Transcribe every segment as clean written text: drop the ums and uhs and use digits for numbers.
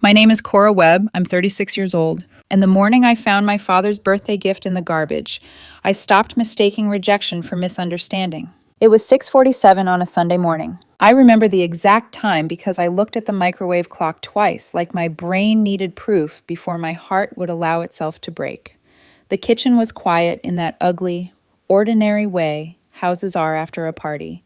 My name is Cora Webb. I'm 36 years old. And the morning I found my father's birthday gift in the garbage, I stopped mistaking rejection for misunderstanding. It was 6:47 on a Sunday morning. I remember the exact time because I looked at the microwave clock twice, like my brain needed proof before my heart would allow itself to break. The kitchen was quiet in that ugly, ordinary way houses are after a party.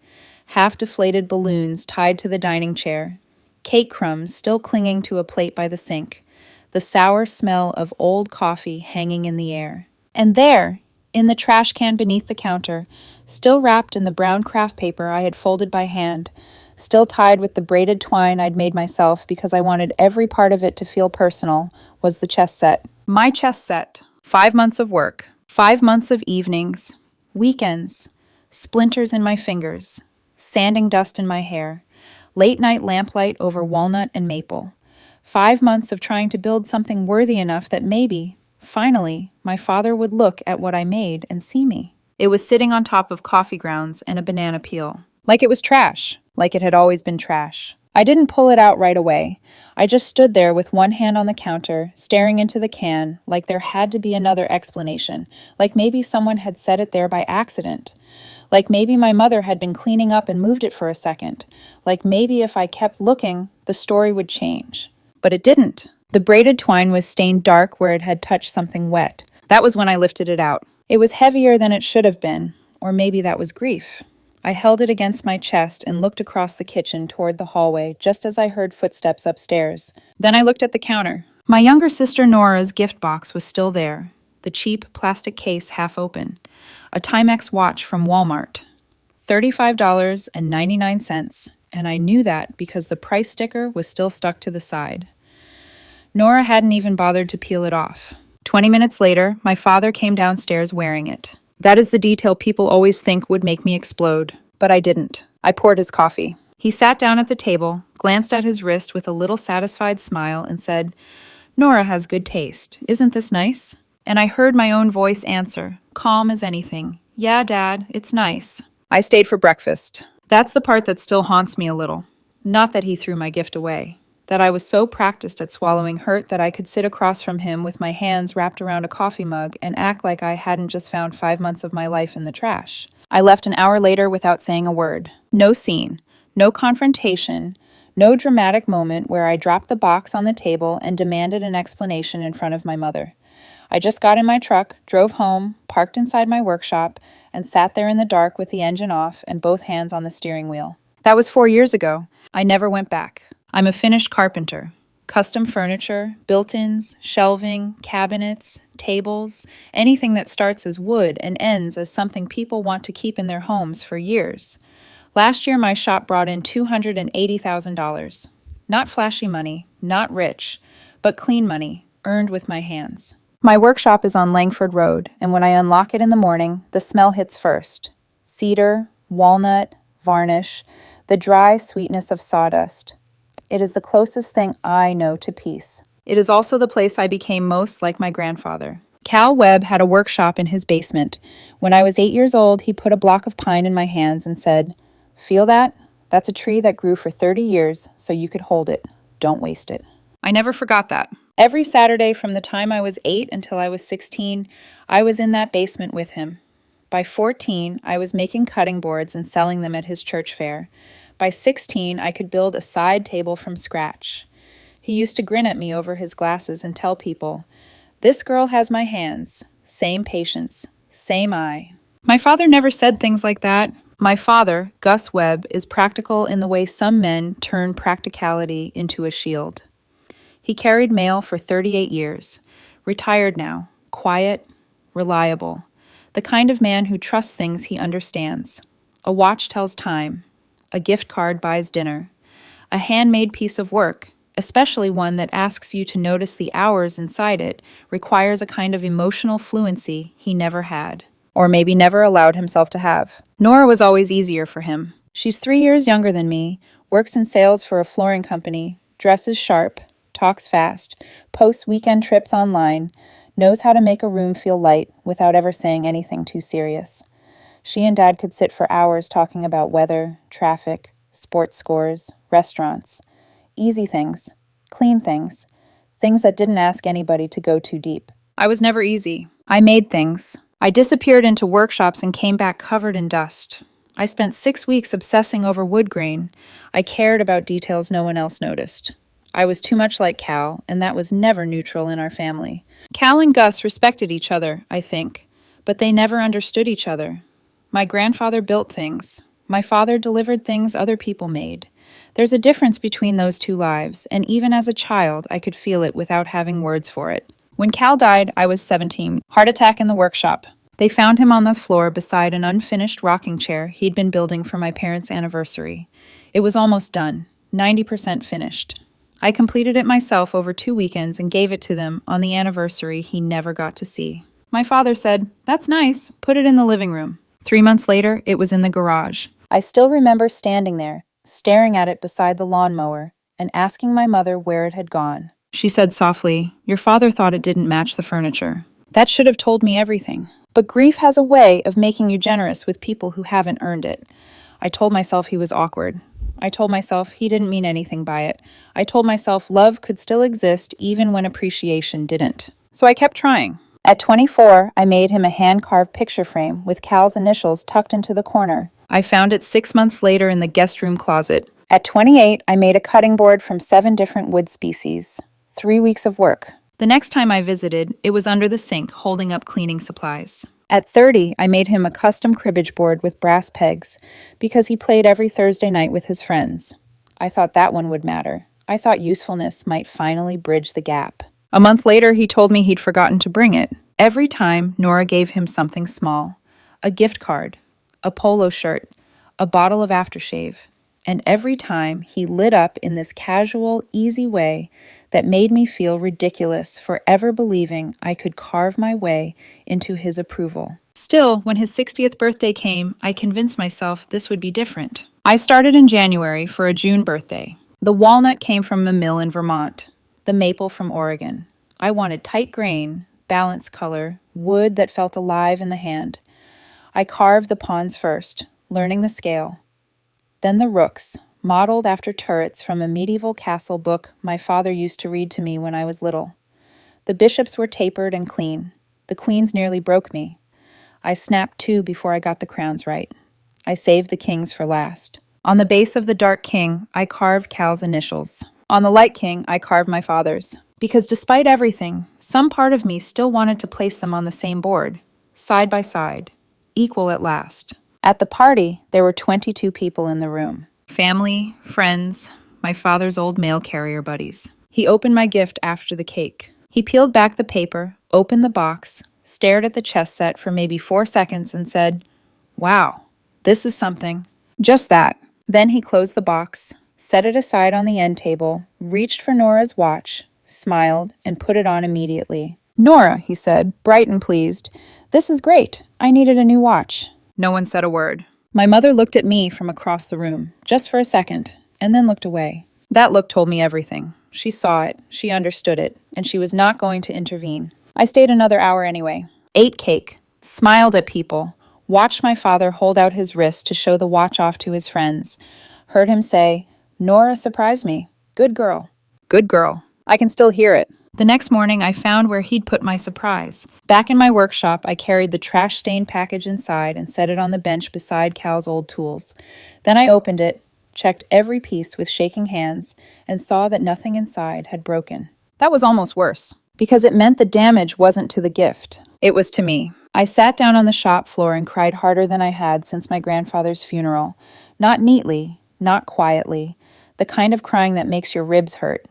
Half-deflated balloons tied to the dining chair, cake crumbs still clinging to a plate by the sink, the sour smell of old coffee hanging in the air. And there, in the trash can beneath the counter, still wrapped in the brown craft paper I had folded by hand, still tied with the braided twine I'd made myself because I wanted every part of it to feel personal, was the chess set. My chess set. 5 months of work. 5 months of evenings, weekends, splinters in my fingers, sanding dust in my hair, late-night lamplight over walnut and maple. 5 months of trying to build something worthy enough that maybe, finally, my father would look at what I made and see me. It was sitting on top of coffee grounds and a banana peel. Like it was trash. Like it had always been trash. I didn't pull it out right away. I just stood there with one hand on the counter, staring into the can, like there had to be another explanation. Like maybe someone had set it there by accident. Like maybe my mother had been cleaning up and moved it for a second. Like maybe if I kept looking, the story would change. But it didn't. The braided twine was stained dark where it had touched something wet. That was when I lifted it out. It was heavier than it should have been, or maybe that was grief. I held it against my chest and looked across the kitchen toward the hallway just as I heard footsteps upstairs. Then I looked at the counter. My younger sister Nora's gift box was still there, the cheap plastic case half open. A Timex watch from Walmart. $35.99, and I knew that because the price sticker was still stuck to the side. Nora hadn't even bothered to peel it off. 20 minutes later, my father came downstairs wearing it. That is the detail people always think would make me explode, but I didn't. I poured his coffee. He sat down at the table, glanced at his wrist with a little satisfied smile, and said, "Nora has good taste. Isn't this nice?" And I heard my own voice answer, calm as anything, "Yeah, Dad, it's nice." I stayed for breakfast. That's the part that still haunts me a little. Not that he threw my gift away. That I was so practiced at swallowing hurt that I could sit across from him with my hands wrapped around a coffee mug and act like I hadn't just found 5 months of my life in the trash. I left an hour later without saying a word. No scene, no confrontation, no dramatic moment where I dropped the box on the table and demanded an explanation in front of my mother. I just got in my truck, drove home, parked inside my workshop, and sat there in the dark with the engine off and both hands on the steering wheel. That was 4 years ago. I never went back. I'm a finished carpenter. Custom furniture, built-ins, shelving, cabinets, tables, anything that starts as wood and ends as something people want to keep in their homes for years. Last year, my shop brought in $280,000. Not flashy money, not rich, but clean money, earned with my hands. My workshop is on Langford Road, and when I unlock it in the morning, the smell hits first. Cedar, walnut, varnish, the dry sweetness of sawdust. It is the closest thing I know to peace. It is also the place I became most like my grandfather. Cal Webb had a workshop in his basement. When I was 8 years old, he put a block of pine in my hands and said, "Feel that? That's a tree that grew for 30 years, so you could hold it. Don't waste it." I never forgot that. Every Saturday from the time I was 8 until I was 16, I was in that basement with him. By 14, I was making cutting boards and selling them at his church fair. By 16, I could build a side table from scratch. He used to grin at me over his glasses and tell people, "This girl has my hands. Same patience. Same eye." My father never said things like that. My father, Gus Webb, is practical in the way some men turn practicality into a shield. He carried mail for 38 years. Retired now. Quiet. Reliable. The kind of man who trusts things he understands. A watch tells time. A gift card buys dinner. A handmade piece of work, especially one that asks you to notice the hours inside it, requires a kind of emotional fluency he never had, or maybe never allowed himself to have. Nora was always easier for him. She's 3 years younger than me, works in sales for a flooring company, dresses sharp, talks fast, posts weekend trips online, knows how to make a room feel light without ever saying anything too serious. She and Dad could sit for hours talking about weather, traffic, sports scores, restaurants. Easy things. clean things, things that didn't ask anybody to go too deep. I was never easy. I made things. I disappeared into workshops and came back covered in dust. I spent 6 weeks obsessing over wood grain. I cared about details no one else noticed. I was too much like Cal, and that was never neutral in our family. Cal and Gus respected each other, I think, but they never understood each other. My grandfather built things. My father delivered things other people made. There's a difference between those two lives, and even as a child, I could feel it without having words for it. When Cal died, I was 17. Heart attack in the workshop. They found him on the floor beside an unfinished rocking chair he'd been building for my parents' anniversary. It was almost done, 90% finished. I completed it myself over 2 weekends and gave it to them on the anniversary he never got to see. My father said, "That's nice, put it in the living room." 3 months later, it was in the garage. I still remember standing there, staring at it beside the lawnmower, and asking my mother where it had gone. She said softly, "Your father thought it didn't match the furniture." That should have told me everything. But grief has a way of making you generous with people who haven't earned it. I told myself he was awkward. I told myself he didn't mean anything by it. I told myself love could still exist even when appreciation didn't. So I kept trying. At 24, I made him a hand-carved picture frame with Cal's initials tucked into the corner. I found it 6 months later in the guest room closet. At 28, I made a cutting board from 7 different wood species. 3 weeks of work. The next time I visited, it was under the sink, holding up cleaning supplies. At 30, I made him a custom cribbage board with brass pegs, because he played every Thursday night with his friends. I thought that one would matter. I thought usefulness might finally bridge the gap. A month later, he told me he'd forgotten to bring it. Every time, Nora gave him something small. A gift card, a polo shirt, a bottle of aftershave. And every time, he lit up in this casual, easy way that made me feel ridiculous for ever believing I could carve my way into his approval. Still, when his 60th birthday came, I convinced myself this would be different. I started in January for a June birthday. The walnut came from a mill in Vermont, the maple from Oregon. I wanted tight grain, balanced color, wood that felt alive in the hand. I carved the pawns first, learning the scale. Then the rooks, modeled after turrets from a medieval castle book my father used to read to me when I was little. The bishops were tapered and clean. The queens nearly broke me. I snapped 2 before I got the crowns right. I saved the kings for last. On the base of the dark king, I carved Cal's initials. On the light king, I carved my father's. Because despite everything, some part of me still wanted to place them on the same board, side by side, equal at last. At the party, there were 22 people in the room. Family, friends, my father's old mail carrier buddies. He opened my gift after the cake. He peeled back the paper, opened the box, stared at the chess set for maybe 4 seconds and said, "Wow, this is something." Just that. Then he closed the box, set it aside on the end table, reached for Nora's watch, smiled, and put it on immediately. "Nora," he said, bright and pleased, "this is great. I needed a new watch." No one said a word. My mother looked at me from across the room, just for a second, and then looked away. That look told me everything. She saw it, she understood it, and she was not going to intervene. I stayed another hour anyway, ate cake, smiled at people, watched my father hold out his wrist to show the watch off to his friends, heard him say, "Nora surprised me. Good girl." Good girl. I can still hear it. The next morning, I found where he'd put my surprise. Back in my workshop, I carried the trash-stained package inside and set it on the bench beside Cal's old tools. Then I opened it, checked every piece with shaking hands, and saw that nothing inside had broken. That was almost worse, because it meant the damage wasn't to the gift. It was to me. I sat down on the shop floor and cried harder than I had since my grandfather's funeral. Not neatly, not quietly, the kind of crying that makes your ribs hurt.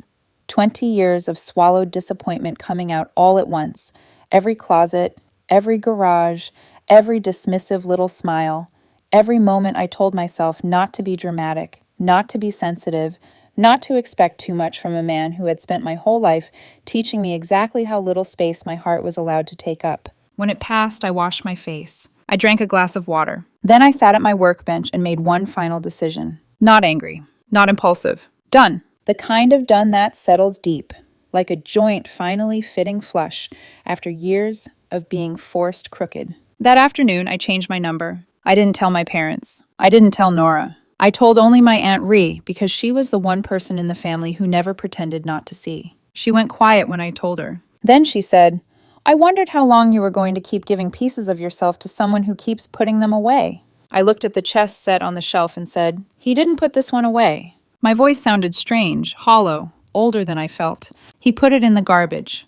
20 years of swallowed disappointment coming out all at once. Every closet, every garage, every dismissive little smile. Every moment I told myself not to be dramatic, not to be sensitive, not to expect too much from a man who had spent my whole life teaching me exactly how little space my heart was allowed to take up. When it passed, I washed my face. I drank a glass of water. Then I sat at my workbench and made one final decision. Not angry, not impulsive. Done. The kind of done that settles deep, like a joint finally fitting flush after years of being forced crooked. That afternoon, I changed my number. I didn't tell my parents. I didn't tell Nora. I told only my Aunt Ree because she was the one person in the family who never pretended not to see. She went quiet when I told her. Then she said, I wondered how long you were going to keep giving pieces of yourself to someone who keeps putting them away. I looked at the chess set on the shelf and said, He didn't put this one away. My voice sounded strange, hollow, older than I felt. He put it in the garbage.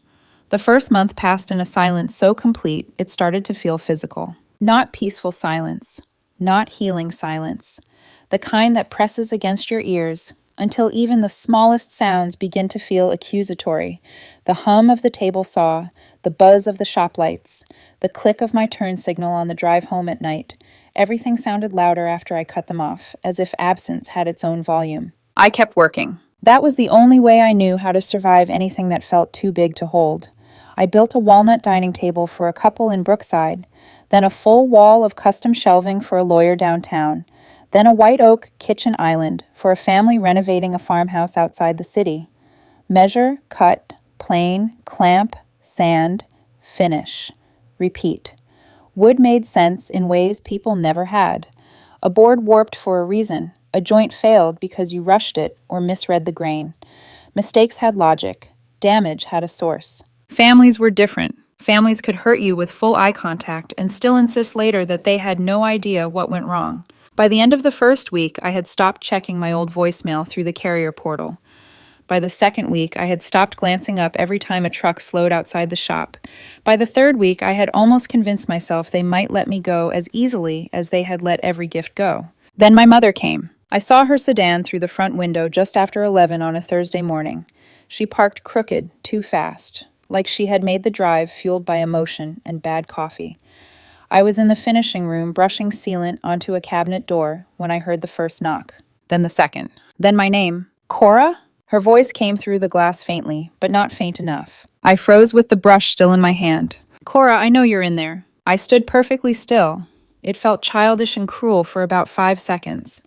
The first month passed in a silence so complete it started to feel physical. Not peaceful silence, not healing silence, the kind that presses against your ears until even the smallest sounds begin to feel accusatory. The hum of the table saw, the buzz of the shop lights, the click of my turn signal on the drive home at night. Everything sounded louder after I cut them off, as if absence had its own volume. I kept working. That was the only way I knew how to survive anything that felt too big to hold. I built a walnut dining table for a couple in Brookside, then a full wall of custom shelving for a lawyer downtown, then a white oak kitchen island for a family renovating a farmhouse outside the city. Measure, cut, plane, clamp, sand, finish. Repeat. Wood made sense in ways people never had. A board warped for a reason. A joint failed because you rushed it or misread the grain. Mistakes had logic. Damage had a source. Families were different. Families could hurt you with full eye contact and still insist later that they had no idea what went wrong. By the end of the first week, I had stopped checking my old voicemail through the carrier portal. By the second week, I had stopped glancing up every time a truck slowed outside the shop. By the third week, I had almost convinced myself they might let me go as easily as they had let every gift go. Then my mother came. I saw her sedan through the front window just after 11 on a Thursday morning. She parked crooked, too fast, like she had made the drive fueled by emotion and bad coffee. I was in the finishing room brushing sealant onto a cabinet door when I heard the first knock. Then the second. Then my name. Cora? Her voice came through the glass faintly, but not faint enough. I froze with the brush still in my hand. Cora, I know you're in there. I stood perfectly still. It felt childish and cruel for about 5 seconds.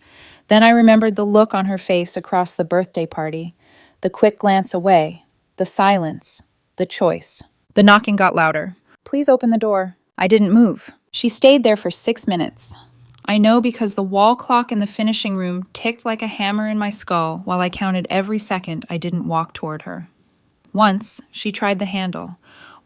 Then I remembered the look on her face across the birthday party, the quick glance away, the silence, the choice. The knocking got louder. Please open the door. I didn't move. She stayed there for 6 minutes. I know because the wall clock in the finishing room ticked like a hammer in my skull while I counted every second I didn't walk toward her. Once, she tried the handle.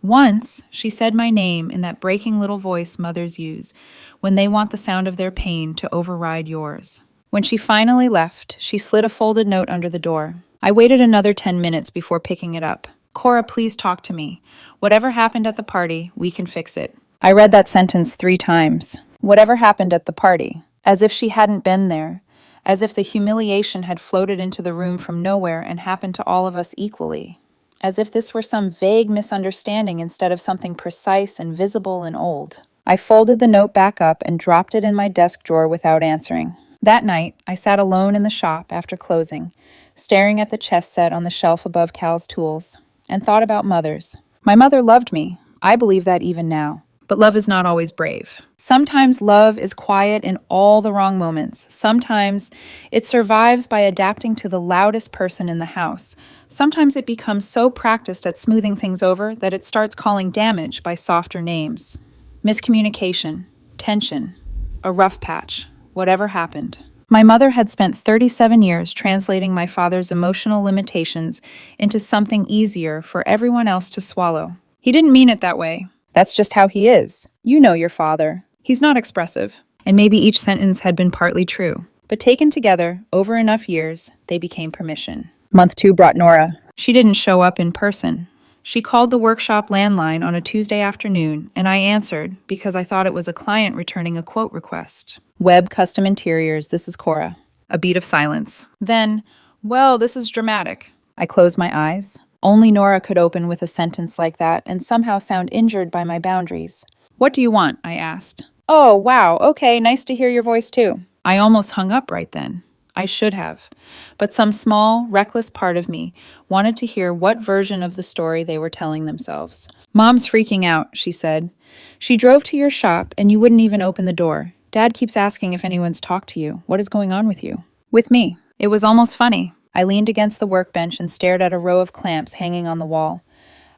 Once, she said my name in that breaking little voice mothers use when they want the sound of their pain to override yours. When she finally left, she slid a folded note under the door. I waited another 10 minutes before picking it up. Cora, please talk to me. Whatever happened at the party, we can fix it. I read that sentence 3 times. Whatever happened at the party, as if she hadn't been there, as if the humiliation had floated into the room from nowhere and happened to all of us equally, as if this were some vague misunderstanding instead of something precise and visible and old. I folded the note back up and dropped it in my desk drawer without answering. That night, I sat alone in the shop after closing, staring at the chess set on the shelf above Cal's tools, and thought about mothers. My mother loved me. I believe that even now. But love is not always brave. Sometimes love is quiet in all the wrong moments. Sometimes it survives by adapting to the loudest person in the house. Sometimes it becomes so practiced at smoothing things over that it starts calling damage by softer names. Miscommunication, tension, a rough patch, whatever happened. My mother had spent 37 years translating my father's emotional limitations into something easier for everyone else to swallow. He didn't mean it that way. That's just how he is. You know your father. He's not expressive. And maybe each sentence had been partly true. But taken together, over enough years, they became permission. Month 2 brought Nora. She didn't show up in person. She called the workshop landline on a Tuesday afternoon, and I answered because I thought it was a client returning a quote request. Web Custom Interiors, this is Cora. A beat of silence. Then, well, this is dramatic. I closed my eyes. Only Nora could open with a sentence like that and somehow sound injured by my boundaries. What do you want? I asked. Oh, wow, okay, nice to hear your voice too. I almost hung up right then. I should have. But some small, reckless part of me wanted to hear what version of the story they were telling themselves. Mom's freaking out, she said. She drove to your shop and you wouldn't even open the door. Dad keeps asking if anyone's talked to you. What is going on with you? With me. It was almost funny. I leaned against the workbench and stared at a row of clamps hanging on the wall.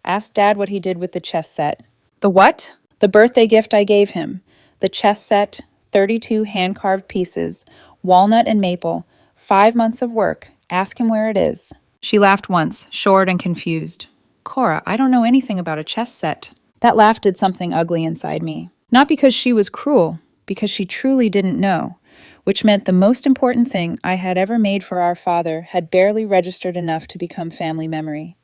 Asked Dad what he did with the chess set. The what? The birthday gift I gave him. The chess set, 32 hand-carved pieces, Walnut and maple. 5 months of work. Ask him where it is. She laughed once, short and confused. Cora, I don't know anything about a chess set. That laugh did something ugly inside me. Not because she was cruel, because she truly didn't know, which meant the most important thing I had ever made for our father had barely registered enough to become family memory.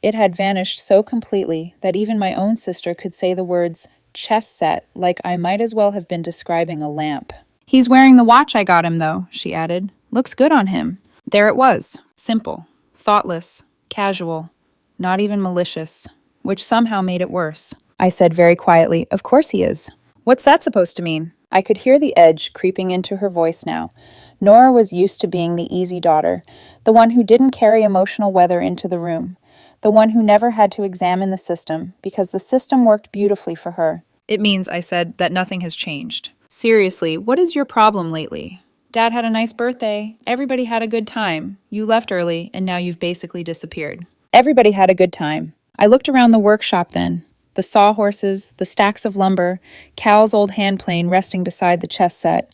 It had vanished so completely that even my own sister could say the words chess set like I might as well have been describing a lamp. He's wearing the watch I got him, though, she added. Looks good on him. There it was, simple, thoughtless, casual, not even malicious, which somehow made it worse. I said very quietly, Of course he is. What's that supposed to mean? I could hear the edge creeping into her voice now. Nora was used to being the easy daughter, the one who didn't carry emotional weather into the room, the one who never had to examine the system because the system worked beautifully for her. It means, I said, that nothing has changed. Seriously, what is your problem lately? Dad had a nice birthday. Everybody had a good time. You left early, and now you've basically disappeared. Everybody had a good time. I looked around the workshop then. The sawhorses, the stacks of lumber, Cal's old hand plane resting beside the chess set,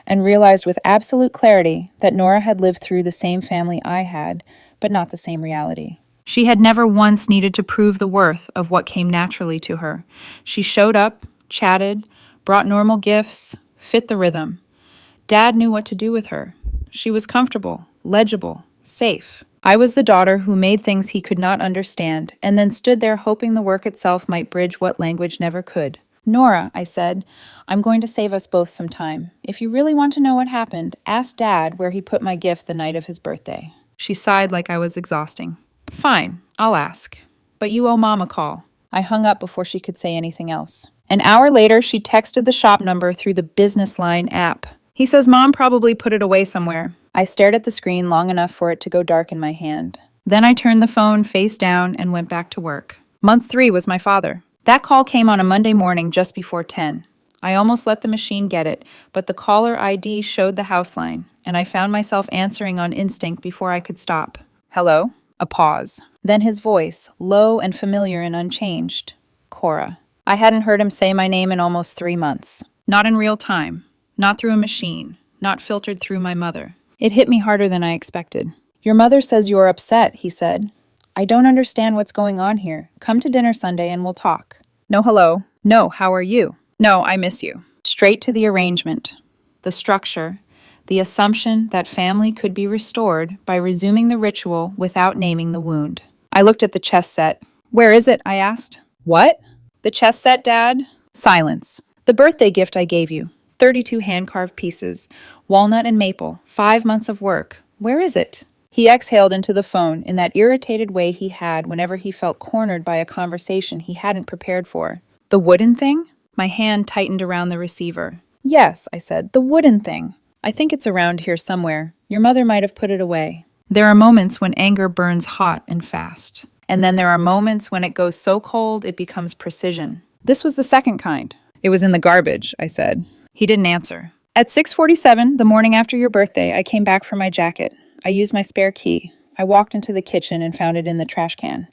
and realized with absolute clarity that Nora had lived through the same family I had, but not the same reality. She had never once needed to prove the worth of what came naturally to her. She showed up, chatted, brought normal gifts, fit the rhythm. Dad knew what to do with her. She was comfortable, legible, safe. I was the daughter who made things he could not understand and then stood there hoping the work itself might bridge what language never could. Nora, I said, I'm going to save us both some time. If you really want to know what happened, ask Dad where he put my gift the night of his birthday. She sighed like I was exhausting. Fine, I'll ask. But you owe Mom a call. I hung up before she could say anything else. An hour later, she texted the shop number through the business line app. He says Mom probably put it away somewhere. I stared at the screen long enough for it to go dark in my hand. Then I turned the phone face down and went back to work. Month 3 was my father. That call came on a Monday morning just before 10. I almost let the machine get it, but the caller ID showed the house line, and I found myself answering on instinct before I could stop. Hello? A pause. Then his voice, low and familiar and unchanged. Cora. I hadn't heard him say my name in almost 3 months. Not in real time. Not through a machine. Not filtered through my mother. It hit me harder than I expected. Your mother says you're upset, he said. I don't understand what's going on here. Come to dinner Sunday and we'll talk. No hello. No, how are you? No, I miss you. Straight to the arrangement. The structure. The assumption that family could be restored by resuming the ritual without naming the wound. I looked at the chess set. Where is it? I asked. What? The chess set, Dad? Silence. The birthday gift I gave you. 32 hand-carved pieces. Walnut and maple. 5 months of work. Where is it? He exhaled into the phone in that irritated way he had whenever he felt cornered by a conversation he hadn't prepared for. The wooden thing? My hand tightened around the receiver. Yes, I said, the wooden thing. I think it's around here somewhere. Your mother might have put it away. There are moments when anger burns hot and fast. And then there are moments when it goes so cold it becomes precision. This was the second kind. It was in the garbage, I said. He didn't answer. At 6:47, the morning after your birthday, I came back for my jacket. I used my spare key. I walked into the kitchen and found it in the trash can.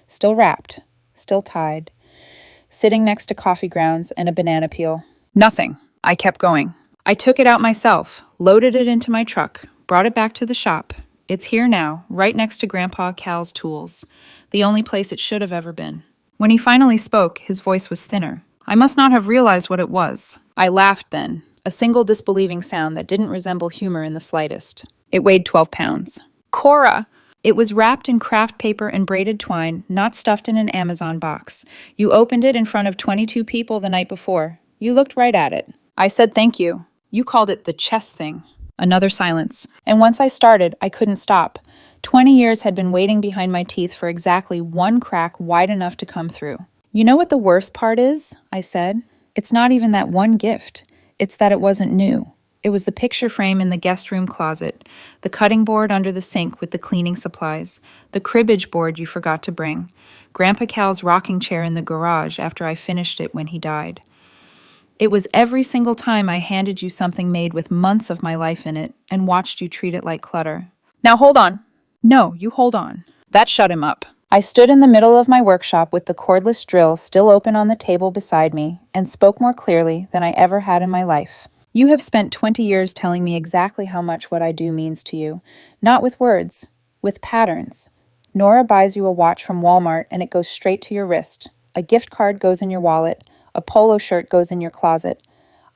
Still wrapped. Still tied. Sitting next to coffee grounds and a banana peel. Nothing. I kept going. I took it out myself, loaded it into my truck, brought it back to the shop. It's here now, right next to Grandpa Cal's tools, the only place it should have ever been. When he finally spoke, his voice was thinner. I must not have realized what it was. I laughed then, a single disbelieving sound that didn't resemble humor in the slightest. It weighed 12 pounds. Cora! It was wrapped in craft paper and braided twine, not stuffed in an Amazon box. You opened it in front of 22 people the night before. You looked right at it. I said thank you. You called it the chess thing. Another silence. And once I started, I couldn't stop. 20 years had been waiting behind my teeth for exactly one crack wide enough to come through. You know what the worst part is? I said. It's not even that one gift. It's that it wasn't new. It was the picture frame in the guest room closet, the cutting board under the sink with the cleaning supplies, the cribbage board you forgot to bring, Grandpa Cal's rocking chair in the garage after I finished it when he died. It was every single time I handed you something made with months of my life in it and watched you treat it like clutter. Now hold on. No, you hold on. That shut him up. I stood in the middle of my workshop with the cordless drill still open on the table beside me and spoke more clearly than I ever had in my life. You have spent 20 years telling me exactly how much what I do means to you. Not with words, with patterns. Nora buys you a watch from Walmart and it goes straight to your wrist. A gift card goes in your wallet. A polo shirt goes in your closet.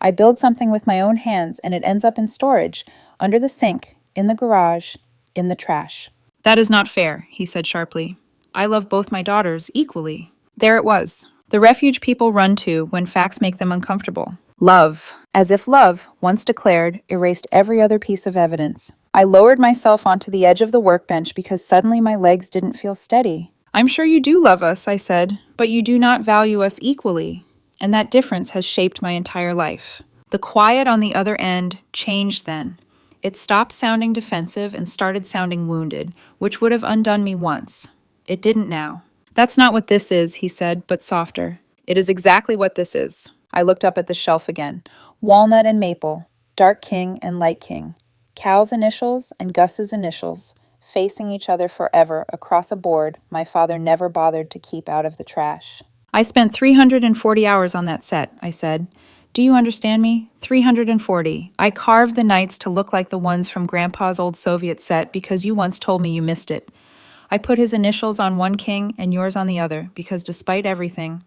I build something with my own hands and it ends up in storage, under the sink, in the garage, in the trash. That is not fair, he said sharply. I love both my daughters equally. There it was, the refuge people run to when facts make them uncomfortable. Love. As if love, once declared, erased every other piece of evidence. I lowered myself onto the edge of the workbench because suddenly my legs didn't feel steady. I'm sure you do love us, I said, but you do not value us equally. And that difference has shaped my entire life. The quiet on the other end changed then. It stopped sounding defensive and started sounding wounded, which would have undone me once. It didn't now. That's not what this is, he said, but softer. It is exactly what this is. I looked up at the shelf again. Walnut and maple, dark king and light king. Cal's initials and Gus's initials, facing each other forever across a board my father never bothered to keep out of the trash. I spent 340 hours on that set, I said. Do you understand me? 340. I carved the knights to look like the ones from Grandpa's old Soviet set because you once told me you missed it. I put his initials on one king and yours on the other because despite everything,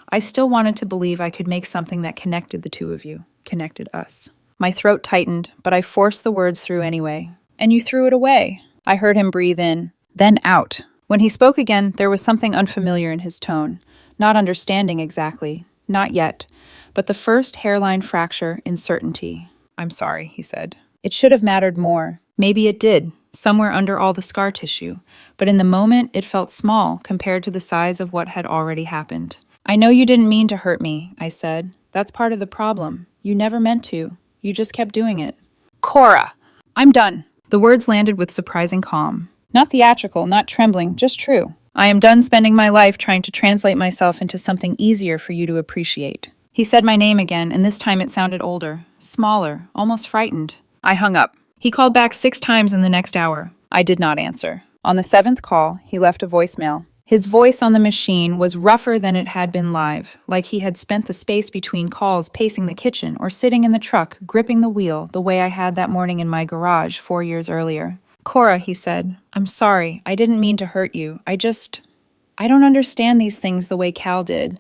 I still wanted to believe I could make something that connected the two of you, connected us. My throat tightened, but I forced the words through anyway. And you threw it away. I heard him breathe in, then out. When he spoke again, there was something unfamiliar in his tone. Not understanding exactly. Not yet. But the first hairline fracture in certainty. I'm sorry, he said. It should have mattered more. Maybe it did, somewhere under all the scar tissue. But in the moment, it felt small compared to the size of what had already happened. I know you didn't mean to hurt me, I said. That's part of the problem. You never meant to. You just kept doing it. Cora! I'm done. The words landed with surprising calm. Not theatrical, not trembling, just true. I am done spending my life trying to translate myself into something easier for you to appreciate. He said my name again, and this time it sounded older, smaller, almost frightened. I hung up. He called back 6 times in the next hour. I did not answer. On the 7th call, he left a voicemail. His voice on the machine was rougher than it had been live, like he had spent the space between calls pacing the kitchen or sitting in the truck, gripping the wheel, the way I had that morning in my garage 4 years earlier. Cora, he said, I'm sorry. I didn't mean to hurt you. I don't understand these things the way Cal did.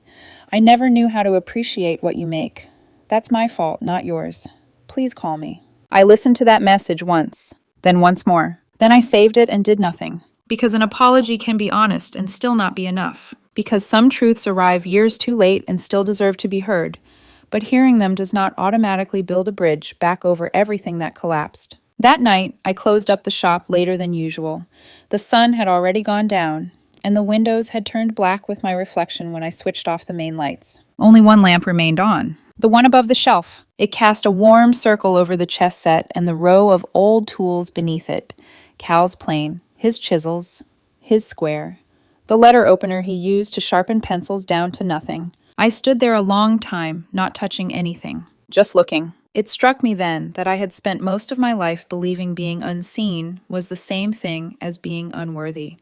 I never knew how to appreciate what you make. That's my fault, not yours. Please call me. I listened to that message once, then once more. Then I saved it and did nothing. Because an apology can be honest and still not be enough. Because some truths arrive years too late and still deserve to be heard. But hearing them does not automatically build a bridge back over everything that collapsed. That night, I closed up the shop later than usual. The sun had already gone down, and the windows had turned black with my reflection when I switched off the main lights. Only one lamp remained on, the one above the shelf. It cast a warm circle over the chess set and the row of old tools beneath it. Cal's plane, his chisels, his square, the letter opener he used to sharpen pencils down to nothing. I stood there a long time, not touching anything, just looking. It struck me then that I had spent most of my life believing being unseen was the same thing as being unworthy.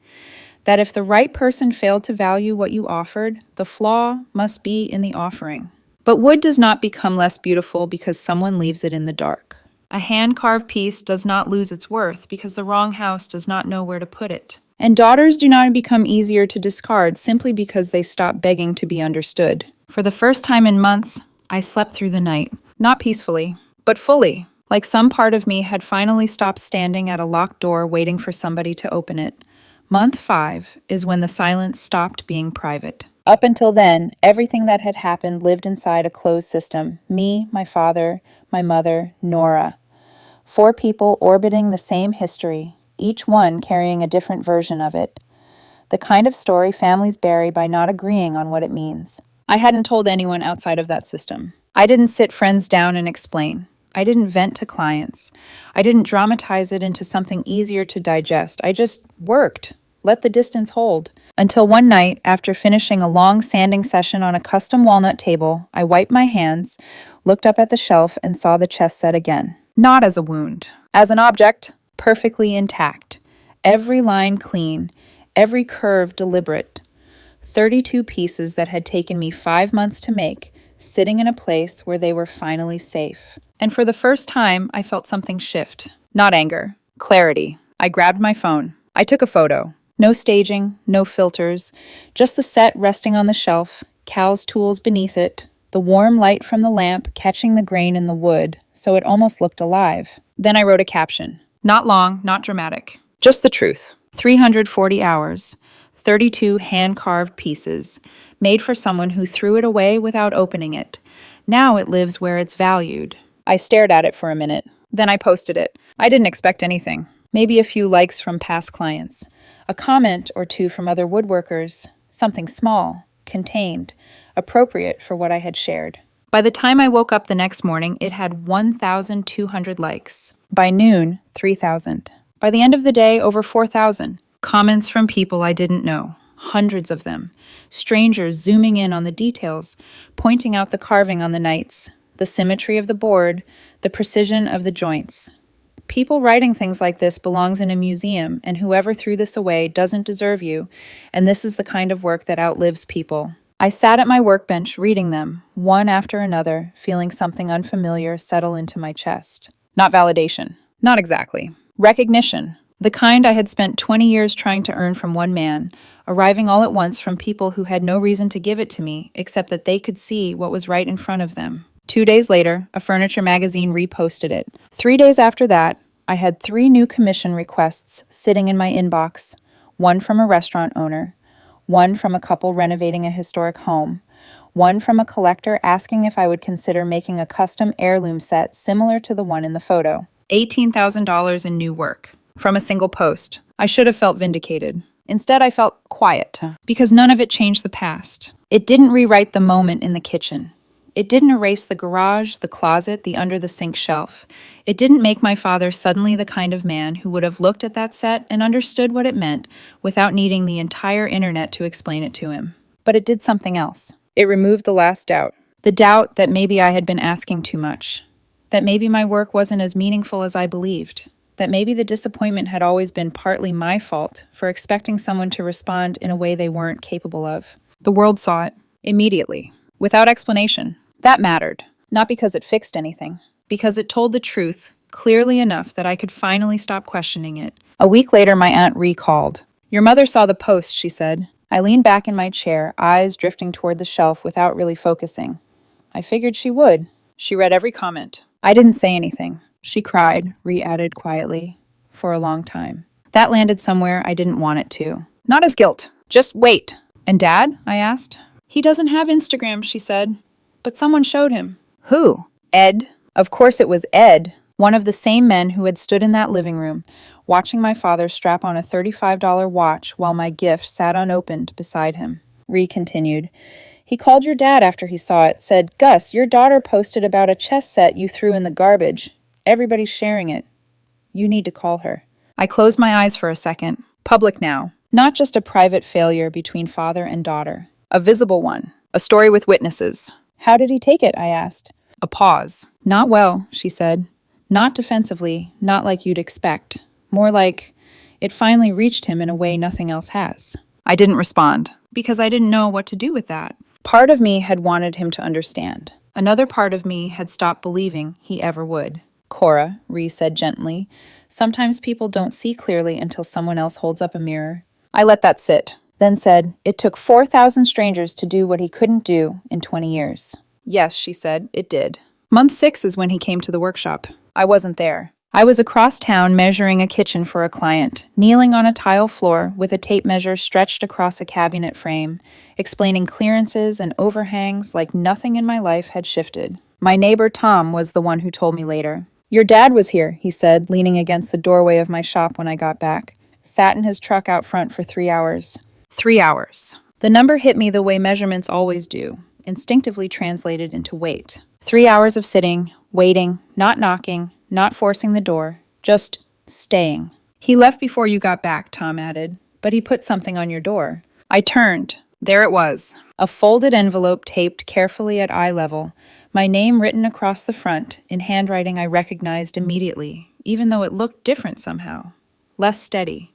That if the right person failed to value what you offered, the flaw must be in the offering. But wood does not become less beautiful because someone leaves it in the dark. A hand-carved piece does not lose its worth because the wrong house does not know where to put it. And daughters do not become easier to discard simply because they stop begging to be understood. For the first time in months, I slept through the night. Not peacefully, but fully, like some part of me had finally stopped standing at a locked door waiting for somebody to open it. Month 5 is when the silence stopped being private. Up until then, everything that had happened lived inside a closed system. Me, my father, my mother, Nora. 4 people orbiting the same history, each one carrying a different version of it. The kind of story families bury by not agreeing on what it means. I hadn't told anyone outside of that system. I didn't sit friends down and explain. I didn't vent to clients. I didn't dramatize it into something easier to digest. I just worked, let the distance hold. Until one night, after finishing a long sanding session on a custom walnut table, I wiped my hands, looked up at the shelf, and saw the chess set again. Not as a wound. As an object, perfectly intact. Every line clean, every curve deliberate. 32 pieces that had taken me 5 months to make, sitting in a place where they were finally safe. And for the first time, I felt something shift. Not anger, clarity. I grabbed my phone. I took a photo. No staging, no filters, just the set resting on the shelf, Cal's tools beneath it, the warm light from the lamp catching the grain in the wood, so it almost looked alive. Then I wrote a caption. Not long, not dramatic. Just the truth. 340 hours, 32 hand-carved pieces, made for someone who threw it away without opening it. Now it lives where it's valued. I stared at it for a minute. Then I posted it. I didn't expect anything. Maybe a few likes from past clients. A comment or two from other woodworkers. Something small, contained, appropriate for what I had shared. By the time I woke up the next morning, it had 1,200 likes. By noon, 3,000. By the end of the day, over 4,000. Comments from people I didn't know. Hundreds of them. Strangers zooming in on the details, pointing out the carving on the knights, the symmetry of the board, the precision of the joints. People writing things like this belongs in a museum, and whoever threw this away doesn't deserve you, and this is the kind of work that outlives people. I sat at my workbench reading them, one after another, feeling something unfamiliar settle into my chest. Not validation. Not exactly. Recognition. The kind I had spent 20 years trying to earn from one man, arriving all at once from people who had no reason to give it to me, except that they could see what was right in front of them. 2 days later, a furniture magazine reposted it. 3 days after that, I had 3 new commission requests sitting in my inbox, one from a restaurant owner, one from a couple renovating a historic home, one from a collector asking if I would consider making a custom heirloom set similar to the one in the photo. $18,000 in new work. From a single post. I should have felt vindicated. Instead, I felt quiet, because none of it changed the past. It didn't rewrite the moment in the kitchen. It didn't erase the garage, the closet, the under-the-sink shelf. It didn't make my father suddenly the kind of man who would have looked at that set and understood what it meant without needing the entire internet to explain it to him. But it did something else. It removed the last doubt. The doubt that maybe I had been asking too much. That maybe my work wasn't as meaningful as I believed. That maybe the disappointment had always been partly my fault for expecting someone to respond in a way they weren't capable of. The world saw it. Immediately. Without explanation. That mattered. Not because it fixed anything. Because it told the truth clearly enough that I could finally stop questioning it. A week later, my aunt recalled. "Your mother saw the post," she said. I leaned back in my chair, eyes drifting toward the shelf without really focusing. I figured she would. She read every comment. I didn't say anything. She cried, re-added quietly, for a long time. That landed somewhere I didn't want it to. Not as guilt. Just wait. And Dad? I asked. He doesn't have Instagram, she said. But someone showed him. Who? Ed. Of course it was Ed, one of the same men who had stood in that living room, watching my father strap on a $35 watch while my gift sat unopened beside him. Ree continued. He called your dad after he saw it, said, "Gus, your daughter posted about a chess set you threw in the garbage. Everybody's sharing it. You need to call her." I closed my eyes for a second. Public now. Not just a private failure between father and daughter. A visible one. A story with witnesses. How did he take it? I asked. A pause. Not well, she said. Not defensively, not like you'd expect. More like it finally reached him in a way nothing else has. I didn't respond, because I didn't know what to do with that. Part of me had wanted him to understand. Another part of me had stopped believing he ever would. Cora, Ree said gently, sometimes people don't see clearly until someone else holds up a mirror. I let that sit, then said, it took 4,000 strangers to do what he couldn't do in 20 years. Yes, she said, it did. Month 6 is when he came to the workshop. I wasn't there. I was across town measuring a kitchen for a client, kneeling on a tile floor with a tape measure stretched across a cabinet frame, explaining clearances and overhangs like nothing in my life had shifted. My neighbor Tom was the one who told me later. Your dad was here, he said, leaning against the doorway of my shop when I got back. Sat in his truck out front for 3 hours. 3 hours. The number hit me the way measurements always do, instinctively translated into weight. 3 hours of sitting, waiting, not knocking, not forcing the door, just staying. He left before you got back, Tom added, but he put something on your door. I turned. There it was. A folded envelope taped carefully at eye level, my name written across the front in handwriting I recognized immediately, even though it looked different somehow. Less steady.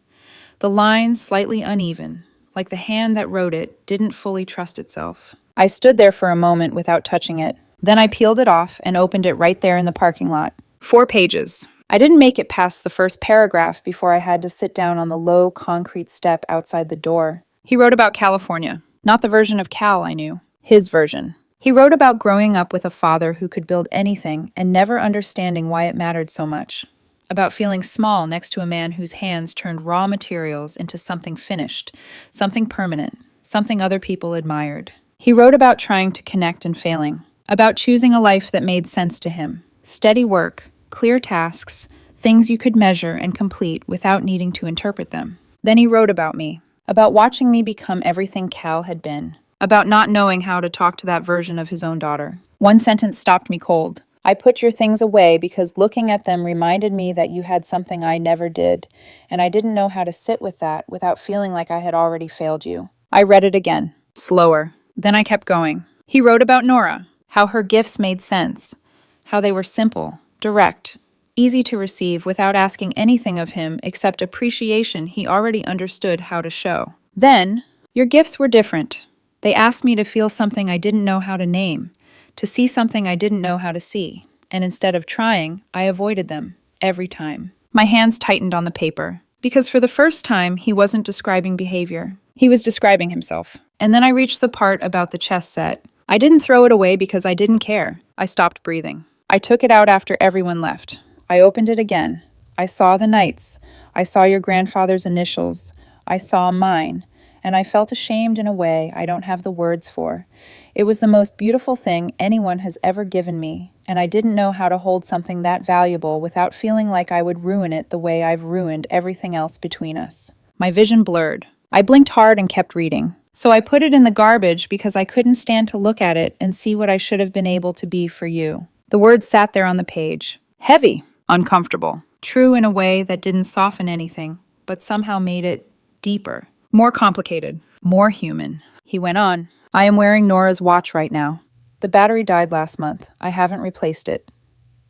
The lines slightly uneven, like the hand that wrote it didn't fully trust itself. I stood there for a moment without touching it, Then I peeled it off and opened it right there in the parking lot. 4 pages. I didn't make it past the first paragraph before I had to sit down on the low concrete step outside the door. He wrote about California. Not the version of Cal I knew. His version. He wrote about growing up with a father who could build anything and never understanding why it mattered so much. About feeling small next to a man whose hands turned raw materials into something finished, something permanent, something other people admired. He wrote about trying to connect and failing, about choosing a life that made sense to him. Steady work, clear tasks, things you could measure and complete without needing to interpret them. Then he wrote about me, about watching me become everything Cal had been, about not knowing how to talk to that version of his own daughter. One sentence stopped me cold. I put your things away because looking at them reminded me that you had something I never did, and I didn't know how to sit with that without feeling like I had already failed you. I read it again, slower. Then I kept going. He wrote about Nora, how her gifts made sense, how they were simple, direct, easy to receive without asking anything of him except appreciation he already understood how to show. Then, your gifts were different. They asked me to feel something I didn't know how to name, to see something I didn't know how to see, and instead of trying, I avoided them, every time. My hands tightened on the paper, because for the first time, he wasn't describing behavior. He was describing himself. And then I reached the part about the chess set. I didn't throw it away because I didn't care. I stopped breathing. I took it out after everyone left. I opened it again. I saw the knights. I saw your grandfather's initials. I saw mine. And I felt ashamed in a way I don't have the words for. It was the most beautiful thing anyone has ever given me, and I didn't know how to hold something that valuable without feeling like I would ruin it the way I've ruined everything else between us. My vision blurred. I blinked hard and kept reading. So I put it in the garbage because I couldn't stand to look at it and see what I should have been able to be for you. The words sat there on the page. Heavy, uncomfortable, true in a way that didn't soften anything, but somehow made it deeper. More complicated, more human. He went on, I am wearing Nora's watch right now. The battery died last month. I haven't replaced it.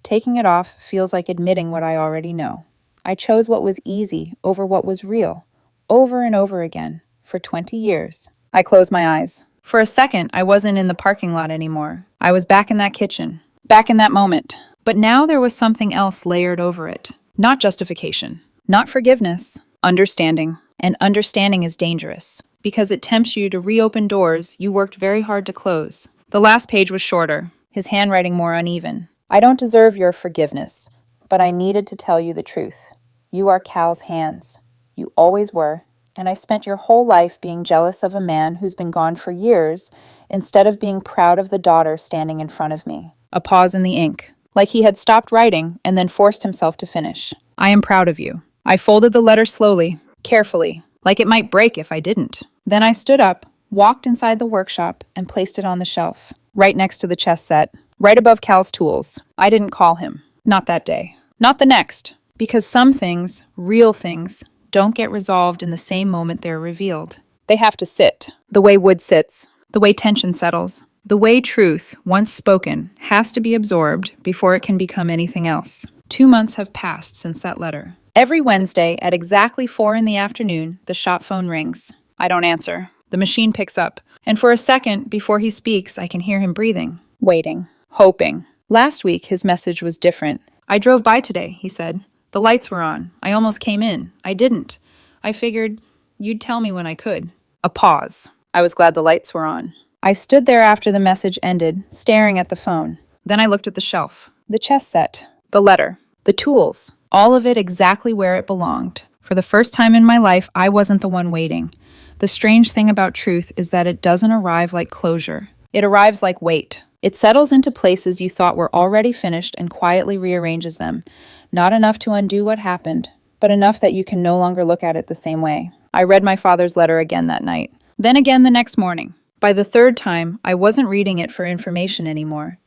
Taking it off feels like admitting what I already know. I chose what was easy over what was real, over and over again, for 20 years. I closed my eyes. For a second, I wasn't in the parking lot anymore. I was back in that kitchen, back in that moment. But now there was something else layered over it. Not justification, not forgiveness, understanding. And understanding is dangerous, because it tempts you to reopen doors you worked very hard to close. The last page was shorter, his handwriting more uneven. I don't deserve your forgiveness, but I needed to tell you the truth. You are Cal's hands. You always were, and I spent your whole life being jealous of a man who's been gone for years, instead of being proud of the daughter standing in front of me. A pause in the ink, like he had stopped writing and then forced himself to finish. I am proud of you. I folded the letter slowly, carefully, like it might break if I didn't. Then I stood up, walked inside the workshop, and placed it on the shelf, right next to the chess set, right above Cal's tools. I didn't call him. Not that day. Not the next. Because some things, real things, don't get resolved in the same moment they're revealed. They have to sit, the way wood sits, the way tension settles, the way truth, once spoken, has to be absorbed before it can become anything else. 2 months have passed since that letter. Every Wednesday at exactly 4 p.m, the shop phone rings. I don't answer. The machine picks up. And for a second, before he speaks, I can hear him breathing, waiting, hoping. Last week, his message was different. I drove by today, he said. The lights were on. I almost came in. I didn't. I figured you'd tell me when I could. A pause. I was glad the lights were on. I stood there after the message ended, staring at the phone. Then I looked at the shelf. The chess set. The letter. The tools. All of it exactly where it belonged. For the first time in my life, I wasn't the one waiting. The strange thing about truth is that it doesn't arrive like closure. It arrives like weight. It settles into places you thought were already finished and quietly rearranges them. Not enough to undo what happened, but enough that you can no longer look at it the same way. I read my father's letter again that night. Then again the next morning. By the third time, I wasn't reading it for information anymore.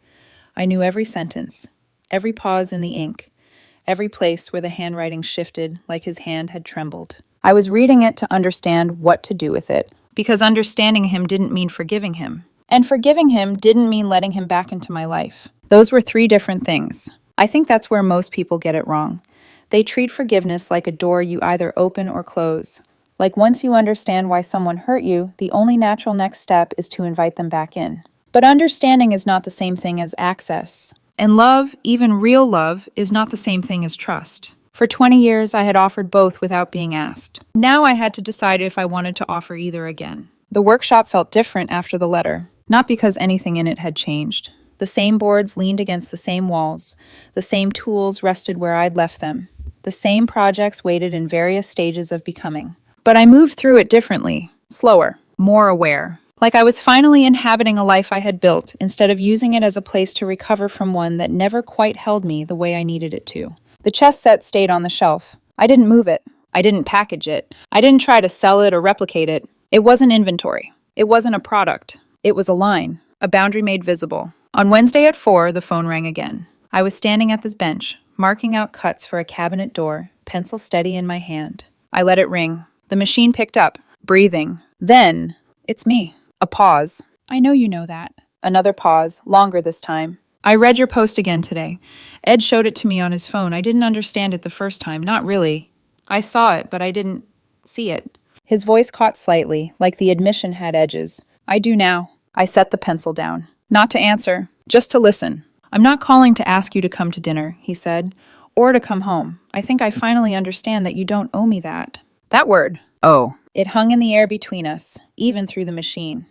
I knew every sentence, every pause in the ink, every place where the handwriting shifted like his hand had trembled. I was reading it to understand what to do with it, because understanding him didn't mean forgiving him. And forgiving him didn't mean letting him back into my life. Those were 3 different things. I think that's where most people get it wrong. They treat forgiveness like a door you either open or close. Like once you understand why someone hurt you, the only natural next step is to invite them back in. But understanding is not the same thing as access. And love, even real love, is not the same thing as trust. For 20 years, I had offered both without being asked. Now I had to decide if I wanted to offer either again. The workshop felt different after the letter, not because anything in it had changed. The same boards leaned against the same walls. The same tools rested where I'd left them. The same projects waited in various stages of becoming. But I moved through it differently, slower, more aware. Like I was finally inhabiting a life I had built, instead of using it as a place to recover from one that never quite held me the way I needed it to. The chess set stayed on the shelf. I didn't move it. I didn't package it. I didn't try to sell it or replicate it. It wasn't inventory. It wasn't a product. It was a line, a boundary made visible. On Wednesday at 4, the phone rang again. I was standing at this bench, marking out cuts for a cabinet door, pencil steady in my hand. I let it ring. The machine picked up, breathing. Then, it's me. A pause. I know you know that. Another pause, longer this time. I read your post again today. Ed showed it to me on his phone. I didn't understand it the first time, not really. I saw it, but I didn't see it. His voice caught slightly, like the admission had edges. I do now. I set the pencil down. Not to answer, just to listen. I'm not calling to ask you to come to dinner, he said, or to come home. I think I finally understand that you don't owe me that. That word, oh. It hung in the air between us, even through the machine.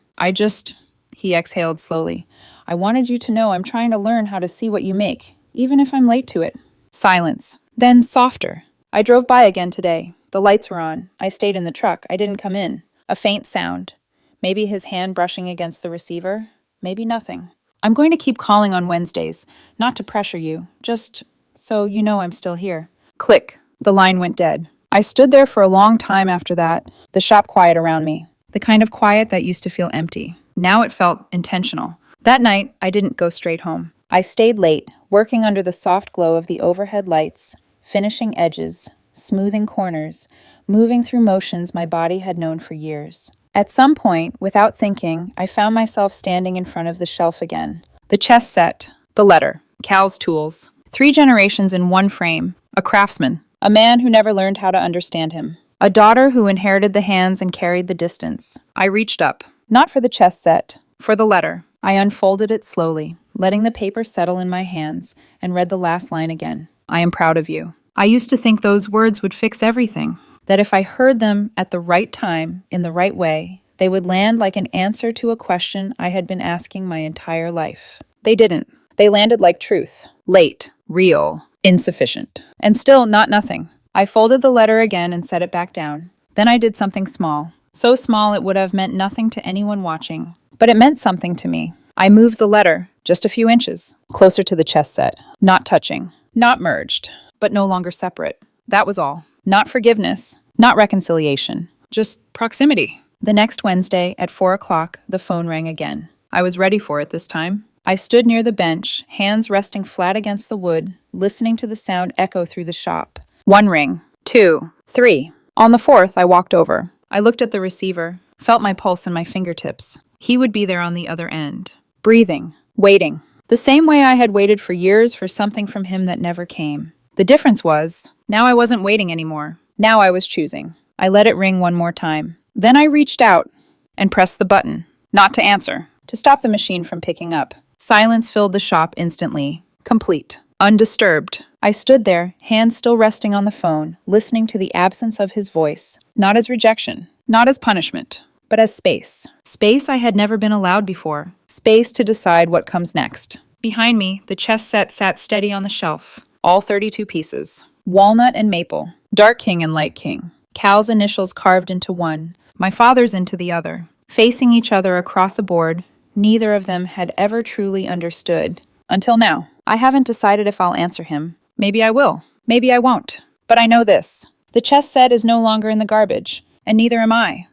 He exhaled slowly. I wanted you to know I'm trying to learn how to see what you make, even if I'm late to it. Silence. Then softer. I drove by again today. The lights were on. I stayed in the truck. I didn't come in. A faint sound. Maybe his hand brushing against the receiver. Maybe nothing. I'm going to keep calling on Wednesdays, not to pressure you, just so you know I'm still here. Click. The line went dead. I stood there for a long time after that, the shop quiet around me. The kind of quiet that used to feel empty. Now it felt intentional. That night, I didn't go straight home. I stayed late, working under the soft glow of the overhead lights, finishing edges, smoothing corners, moving through motions my body had known for years. At some point, without thinking, I found myself standing in front of the shelf again. The chess set, the letter, Cal's tools. 3 generations in one frame. A craftsman. A man who never learned how to understand him. A daughter who inherited the hands and carried the distance. I reached up. Not for the chess set. For the letter. I unfolded it slowly, letting the paper settle in my hands, and read the last line again. I am proud of you. I used to think those words would fix everything. That if I heard them at the right time, in the right way, they would land like an answer to a question I had been asking my entire life. They didn't. They landed like truth. Late. Real. Insufficient. And still not nothing. I folded the letter again and set it back down. Then I did something small. So small it would have meant nothing to anyone watching. But it meant something to me. I moved the letter, just a few inches, closer to the chess set. Not touching. Not merged. But no longer separate. That was all. Not forgiveness. Not reconciliation. Just proximity. The next Wednesday at 4 o'clock, the phone rang again. I was ready for it this time. I stood near the bench, hands resting flat against the wood, listening to the sound echo through the shop. 1 ring. 2. 3. On the 4th, I walked over. I looked at the receiver, felt my pulse in my fingertips. He would be there on the other end. Breathing. Waiting. The same way I had waited for years for something from him that never came. The difference was, now I wasn't waiting anymore. Now I was choosing. I let it ring one more time. Then I reached out and pressed the button. Not to answer. To stop the machine from picking up. Silence filled the shop instantly. Complete. Undisturbed. I stood there, hands still resting on the phone, listening to the absence of his voice. Not as rejection. Not as punishment. But as space. Space I had never been allowed before. Space to decide what comes next. Behind me, the chess set sat steady on the shelf. All 32 pieces. Walnut and maple. Dark king and light king. Cal's initials carved into one. My father's into the other. Facing each other across a board, neither of them had ever truly understood. Until now. I haven't decided if I'll answer him. Maybe I will. Maybe I won't. But I know this. The chess set is no longer in the garbage. And neither am I.